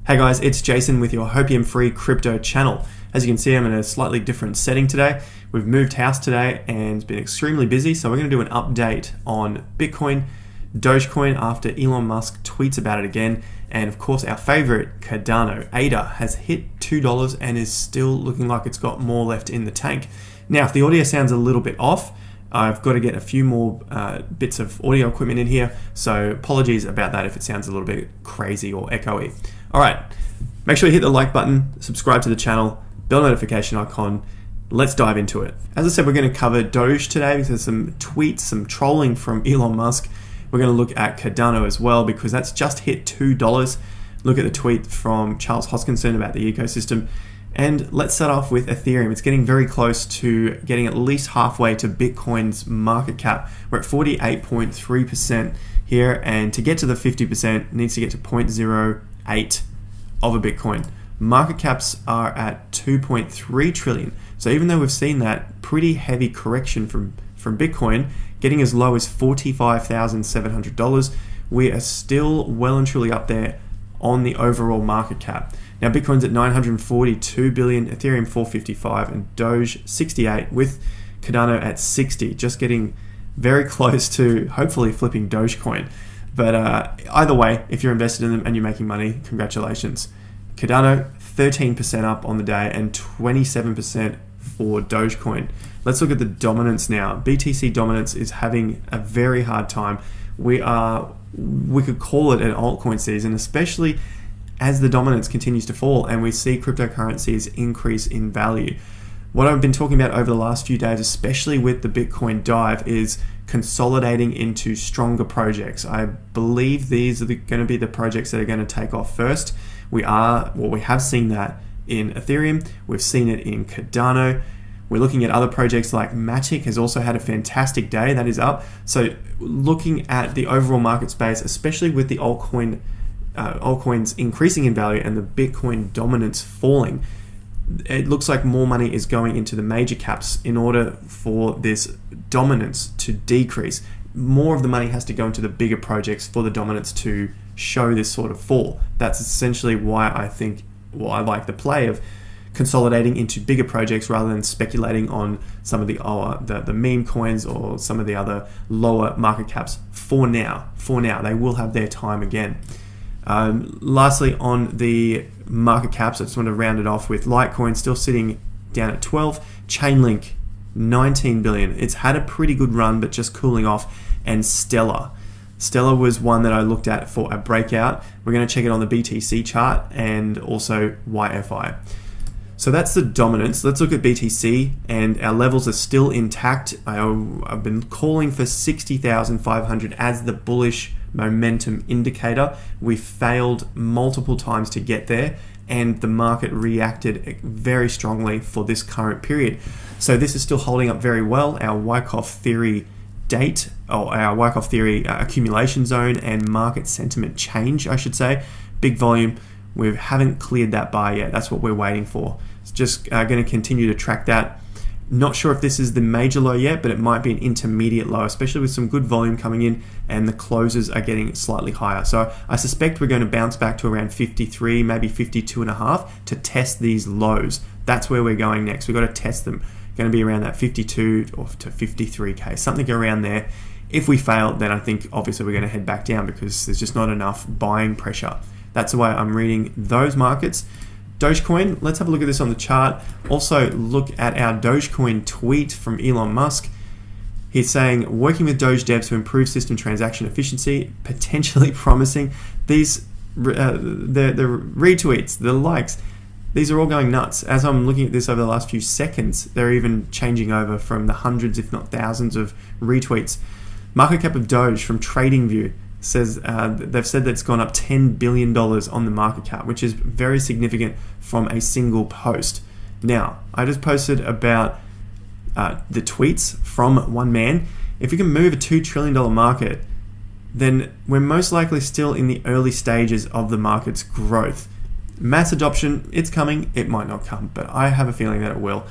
Hey guys, it's Jason with your Hopium-free crypto channel. As you can see, I'm in a slightly different setting today. We've moved house today and it's been extremely busy, so we're going to do an update on Bitcoin, Dogecoin after Elon Musk tweets about it again, and of course our favorite, Cardano. ADA has hit $2 and is still looking like it's got more left in the tank. Now, if the audio sounds a little bit off, I've got to get a few more bits of audio equipment in here, so apologies about that if it sounds a little bit crazy or echoey. Alright, make sure you hit the like button, subscribe to the channel, bell notification icon. Let's dive into it. As I said, we're going to cover Doge today because there's some tweets, some trolling from Elon Musk. We're going to look at Cardano as well because that's just hit $2. Look at the tweet from Charles Hoskinson about the ecosystem. And let's start off with Ethereum. It's getting very close to getting at least halfway to Bitcoin's market cap. We're at 48.3% here, and to get to the 50%, it needs to get to 0.08 of a Bitcoin. Market caps are at 2.3 trillion. So even though we've seen that pretty heavy correction from Bitcoin, getting as low as $45,700, we are still well and truly up there on the overall market cap. Now Bitcoin's at 942 billion, Ethereum 455, and Doge 68, with Cardano at 60, just getting very close to hopefully flipping Dogecoin. But either way, if you're invested in them and you're making money, congratulations. Cardano 13% up on the day and 27% for Dogecoin. Let's look at the dominance now. BTC dominance is having a very hard time. We could call it an altcoin season, especially as the dominance continues to fall and we see cryptocurrencies increase in value. What I've been talking about over the last few days, especially with the Bitcoin dive, is consolidating into stronger projects. I believe these are going to be the projects that are going to take off first. We have seen that in Ethereum. We've seen it in Cardano. We're looking at other projects like Matic has also had a fantastic day. That is up. So looking at the overall market space, especially with the altcoins increasing in value and the Bitcoin dominance falling, it looks like more money is going into the major caps in order for this dominance to decrease. More of the money has to go into the bigger projects for the dominance to show this sort of fall. That's essentially why I like the play of consolidating into bigger projects rather than speculating on some of the meme coins or some of the other lower market caps for now. They will have their time again. Lastly, on the market caps, I just want to round it off with Litecoin still sitting down at 12, Chainlink 19 billion. It's had a pretty good run, but just cooling off. And Stellar was one that I looked at for a breakout. We're going to check it on the BTC chart and also YFI. So that's the dominance. Let's look at BTC, and our levels are still intact. I've been calling for 60,500 as the bullish momentum indicator. We failed multiple times to get there, and the market reacted very strongly for this current period. So this is still holding up very well. Our Wyckoff theory date, or our Wyckoff theory accumulation zone and market sentiment change, I should say, big volume. We haven't cleared that bar yet. That's what we're waiting for. It's just going to continue to track that. Not sure if this is the major low yet, but it might be an intermediate low, especially with some good volume coming in and the closes are getting slightly higher. So I suspect we're going to bounce back to around 53, maybe 52.5 to test these lows. That's where we're going next. We've got to test them. Going to be around that 52 or to 53k, something around there. If we fail, then I think obviously we're going to head back down because there's just not enough buying pressure. That's the way I'm reading those markets. Dogecoin, let's have a look at this on the chart. Also look at our Dogecoin tweet from Elon Musk. He's saying, working with Doge devs to improve system transaction efficiency, potentially promising. These, the retweets, the likes, these are all going nuts. As I'm looking at this over the last few seconds, they're even changing over from the hundreds, if not thousands of retweets. Market cap of Doge from TradingView says they've said that it's gone up $10 billion on the market cap, which is very significant from a single post. Now, I just posted about the tweets from one man. If we can move a $2 trillion market, then we're most likely still in the early stages of the market's growth. Mass adoption, it's coming, it might not come, but I have a feeling that it will.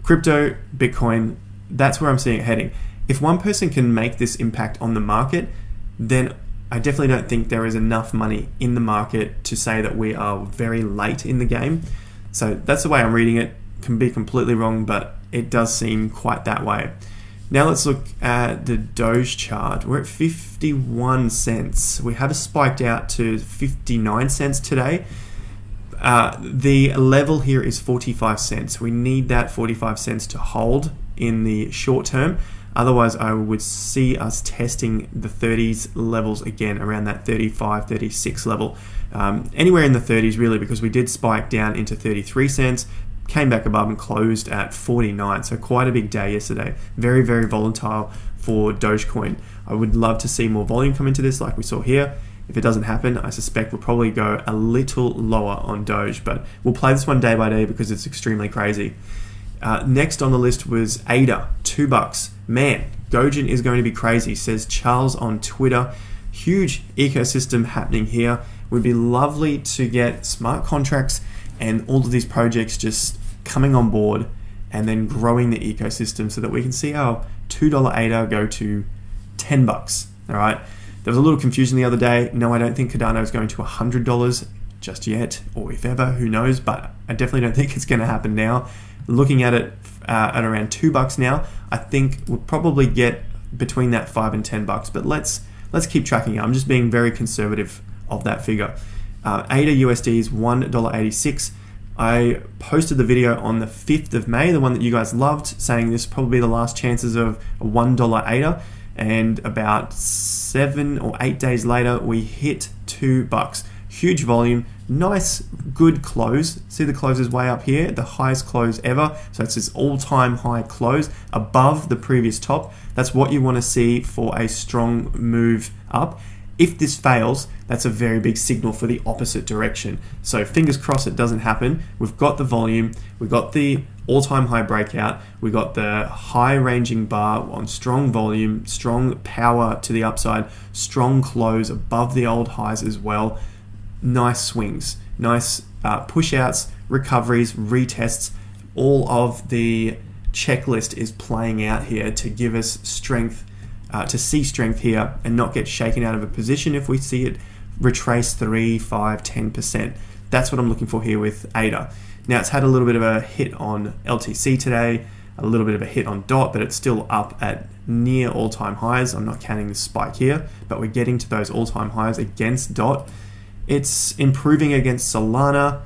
Crypto, Bitcoin, that's where I'm seeing it heading. If one person can make this impact on the market, then I definitely don't think there is enough money in the market to say that we are very late in the game. So that's the way I'm reading it. Can be completely wrong, but it does seem quite that way. Now let's look at the Doge chart. We're at 51 cents. We have spiked out to 59 cents today. The level here is 45 cents. We need that 45 cents to hold in the short term. Otherwise, I would see us testing the 30s levels again, around that 35, 36 level. Anywhere in the 30s really, because we did spike down into 33 cents, came back above and closed at 49. So quite a big day yesterday. Very, very volatile for Dogecoin. I would love to see more volume come into this like we saw here. If it doesn't happen, I suspect we'll probably go a little lower on Doge, but we'll play this one day by day because it's extremely crazy. Next on the list was ADA, $2. Man, Dogecoin is going to be crazy, says Charles on Twitter. Huge ecosystem happening here. Would be lovely to get smart contracts and all of these projects just coming on board and then growing the ecosystem so that we can see our $2 ADA go to $10. All right. There was a little confusion the other day. No, I don't think Cardano is going to $100 just yet, or if ever, who knows, but I definitely don't think it's going to happen now. Looking at it at around $2 now, I think we'll probably get between that $5 and $10, but let's keep tracking it. I'm just being very conservative of that figure. ADA USD is $1.86. I posted the video on the 5th of May, the one that you guys loved, saying this will probably be the last chances of a $1 ADA, and about 7 or 8 days later, we hit $2. Huge volume, nice, good close. See the close is way up here, the highest close ever. So it's this all-time high close above the previous top. That's what you want to see for a strong move up. If this fails, that's a very big signal for the opposite direction. So fingers crossed it doesn't happen. We've got the volume, we've got the all-time high breakout, we got the high ranging bar on strong volume, strong power to the upside, strong close above the old highs as well. Nice swings, nice push outs, recoveries, retests. All of the checklist is playing out here to give us strength, to see strength here and not get shaken out of a position if we see it retrace 3, 5, 10%. That's what I'm looking for here with ADA. Now it's had a little bit of a hit on LTC today, a little bit of a hit on DOT, but it's still up at near all-time highs. I'm not counting the spike here, but we're getting to those all-time highs against DOT. It's improving against Solana,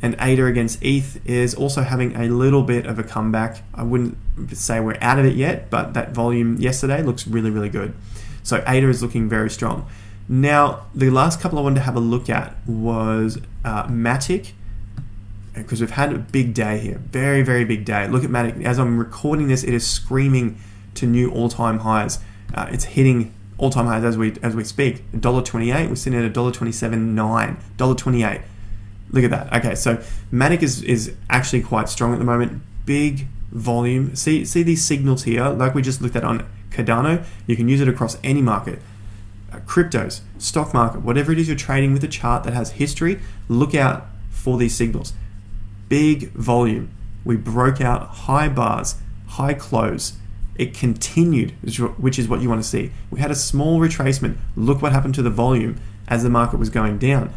and ADA against ETH is also having a little bit of a comeback. I wouldn't say we're out of it yet, but that volume yesterday looks really, really good. So ADA is looking very strong. Now, the last couple I wanted to have a look at was Matic, because we've had a big day here, very, very big day. Look at Matic. As I'm recording this, it is screaming to new all-time highs. It's hitting all-time highs as we speak. $1.28. We're sitting at $1.27.9. $1.28. Look at that. Okay, so Matic is actually quite strong at the moment. Big volume. See these signals here, like we just looked at on Cardano. You can use it across any market. Cryptos, stock market, whatever it is you're trading with a chart that has history, look out for these signals. Big volume. We broke out high bars, high close. It continued, which is what you want to see. We had a small retracement. Look what happened to the volume as the market was going down.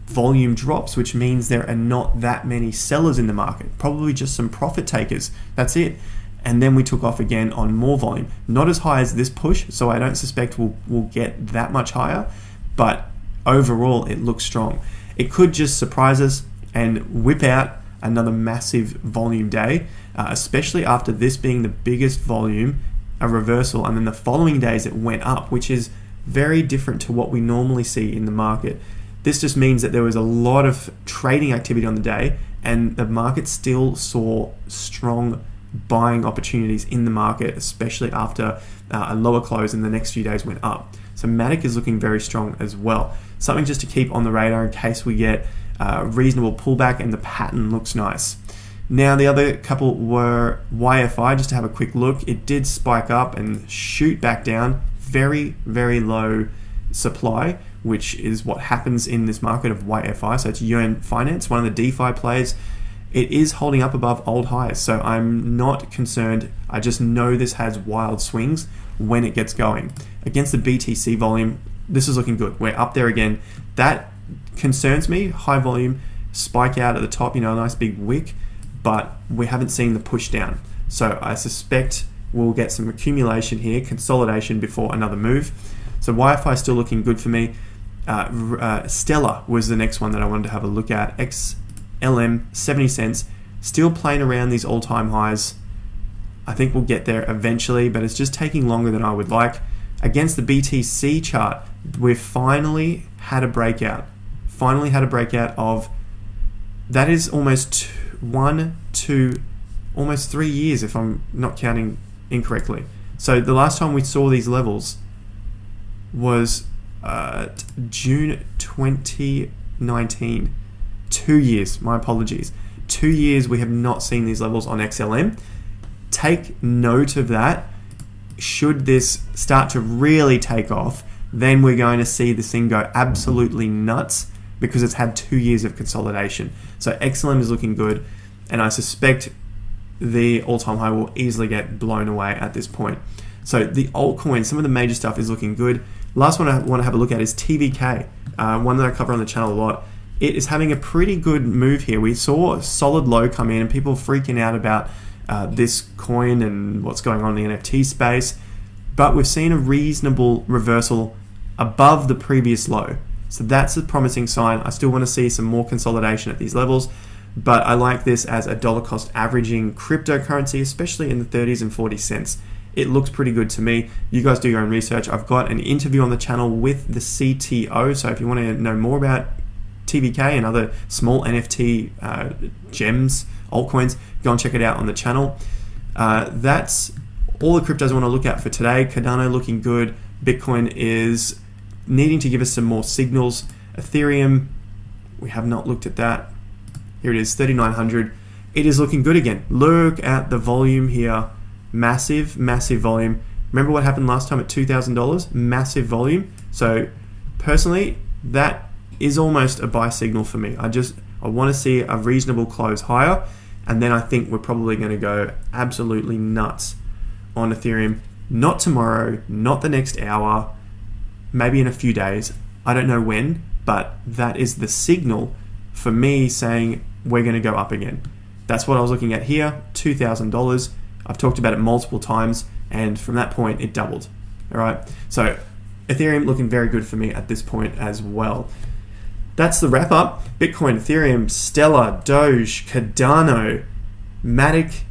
Volume drops, which means there are not that many sellers in the market, probably just some profit takers. That's it. And then we took off again on more volume. Not as high as this push, so I don't suspect we'll get that much higher, but overall it looks strong. It could just surprise us and whip out another massive volume day, especially after this being the biggest volume, a reversal, and then the following days it went up, which is very different to what we normally see in the market. This just means that there was a lot of trading activity on the day and the market still saw strong buying opportunities in the market, especially after a lower close and the next few days went up. So Matic is looking very strong as well. Something just to keep on the radar in case we get a reasonable pullback, and the pattern looks nice. Now the other couple were YFI, just to have a quick look. It did spike up and shoot back down, very, very low supply, which is what happens in this market of YFI. So it's Yuan Finance, one of the DeFi plays. It is holding up above old highs, so I'm not concerned. I just know this has wild swings when it gets going. Against the BTC volume, this is looking good. We're up there again. That concerns me. High volume, spike out at the top, a nice big wick, but we haven't seen the push down. So I suspect we'll get some accumulation here, consolidation before another move. So Wi-Fi is still looking good for me. Stellar was the next one that I wanted to have a look at. XLM, 70 cents, still playing around these all-time highs. I think we'll get there eventually, but it's just taking longer than I would like. Against the BTC chart, we've finally had a breakout. Finally had a breakout of, that is almost 1, 2, almost 3 years if I'm not counting incorrectly. So the last time we saw these levels was June 2019. 2 years, my apologies. 2 years we have not seen these levels on XLM. Take note of that. Should this start to really take off, then we're going to see this thing go absolutely nuts because it's had 2 years of consolidation. So XLM is looking good, and I suspect the all-time high will easily get blown away at this point. So the altcoins, some of the major stuff is looking good. Last one I want to have a look at is TVK, one that I cover on the channel a lot. It is having a pretty good move here. We saw a solid low come in and people freaking out about this coin and what's going on in the NFT space, but we've seen a reasonable reversal above the previous low. So that's a promising sign. I still want to see some more consolidation at these levels, but I like this as a dollar cost averaging cryptocurrency, especially in the 30s and 40 cents. It looks pretty good to me. You guys do your own research. I've got an interview on the channel with the CTO, so if you want to know more about TVK and other small NFT gems, altcoins, go and check it out on the channel. That's all the cryptos I want to look at for today. Cardano looking good. Bitcoin is needing to give us some more signals. Ethereum, we have not looked at that. Here it is, 3,900. It is looking good again. Look at the volume here. Massive, massive volume. Remember what happened last time at $2,000? Massive volume. So personally, that is almost a buy signal for me. I want to see a reasonable close higher, and then I think we're probably going to go absolutely nuts on Ethereum. Not tomorrow, not the next hour, maybe in a few days. I don't know when, but that is the signal for me saying we're going to go up again. That's what I was looking at here, $2,000. I've talked about it multiple times, and from that point it doubled. All right, so Ethereum looking very good for me at this point as well. That's the wrap up. Bitcoin, Ethereum, Stellar, Doge, Cardano, Matic,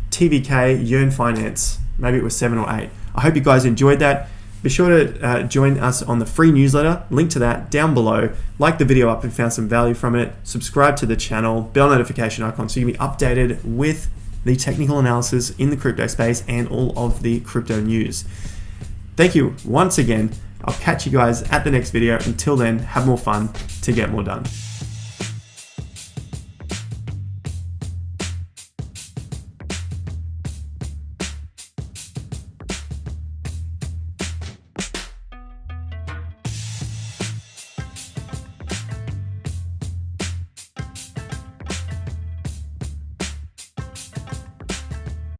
TVK, Yearn Finance. Maybe it was 7 or 8. I hope you guys enjoyed that. Be sure to join us on the free newsletter. Link to that down below. Like the video up if you found some value from it. Subscribe to the channel. Bell notification icon so you can be updated with the technical analysis in the crypto space and all of the crypto news. Thank you once again. I'll catch you guys at the next video. Until then, have more fun to get more done.